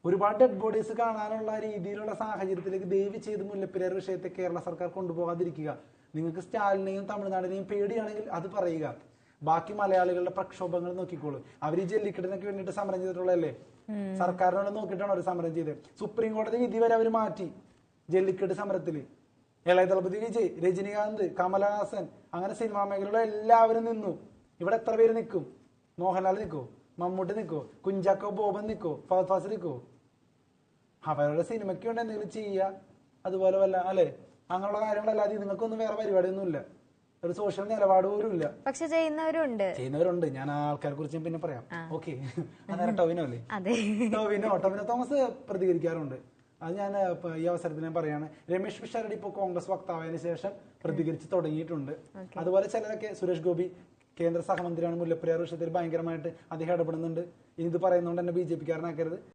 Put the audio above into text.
ഒരുപാട് dead bodies കാണാനുള്ള രീതിയിലുള്ള സാഹചര്യത്തിലേക്ക് ദയവ് ചെയ്ത് മുല്ലപ്പെരിയാർ വിഷയത്തെ കേരള സർക്കാർ കൊണ്ടുപോകാതിരിക്കുക. നിങ്ങൾക്ക് സ്റ്റാലിനെയും തമിഴ്നാടിനെയും പേടിയാണെങ്കിൽ അത് പറയുക. ബാക്കി മലയാളികളുടെ പ്രക്ഷോഭങ്ങൾ നോക്കിക്കോളൂ. അവർ ഈ ജല്ലിക്കെട്ടിനൊക്കെ വേണ്ടിയിട്ട് സമരം ചെയ്തിട്ടുള്ളതല്ലേ? സർക്കാരിനോട് നോക്കിയിട്ടാണ് അവർ സമരം ചെയ്തത്. സുപ്രീം കോടതി വിധി വരെ അവർ മാറ്റി ജല്ലിക്കെട്ട് സമരത്തില്. ഇളയ ദളപതി വിജയ്, രജനികാന്ത്, കമലഹാസൻ, അങ്ങനെ സിനിമാ മേഖലയിലുള്ള എല്ലാവരും നിന്നു. ഇവിടെ എത്ര പേര് നിൽക്കും? മോഹൻലാൽ നിൽക്കോ? മമ്മൂട്ടി നിൽക്കോ? കുഞ്ചാക്കോ ബോബൻ നിൽക്കോ? ഫഹദ് ഫാസിൽ നിൽക്കോ? അവരുടെ സിനിമയ്ക്ക് വേണ്ടി എന്തെങ്കിലും ചെയ്യുക, അതുപോലെ വല്ല അല്ലെ, അങ്ങനെയുള്ള കാര്യങ്ങളല്ലാതെ നിങ്ങൾക്കൊന്നും വേറെ പരിപാടിയൊന്നുമില്ല. ഒരു സോഷ്യൽ നിലപാട് പോലും ഇല്ല. പക്ഷെ ചെയ്യുന്നവരുണ്ട്. ഞാൻ ആ ആൾക്കാരെ കുറിച്ച് പിന്നെ പറയാം. ഓക്കെ, അന്നേരം ടോവിനോ അല്ലേ? ടോവിനോ തോമസ് പ്രതികരിക്കാറുണ്ട്. അത് ഞാൻ ഈ അവസരത്തിൽ ഞാൻ പറയാണ്. രമേശ് പിഷാരടി ഇപ്പോൾ കോൺഗ്രസ് വക്താവിന് ശേഷം പ്രതികരിച്ച് തുടങ്ങിയിട്ടുണ്ട്. അതുപോലെ ചിലരൊക്കെ, സുരേഷ് ഗോപി കേന്ദ്ര സഹമന്ത്രിയാണ്, മുല്ലപ്പെരിയാർ വിഷയത്തിൽ ഭയങ്കരമായിട്ട് അദ്ദേഹം ഇടപെടുന്നുണ്ട്. ഇനി ഇത് പറയുന്നതുകൊണ്ട് തന്നെ BJP കാരനാക്കരുത്.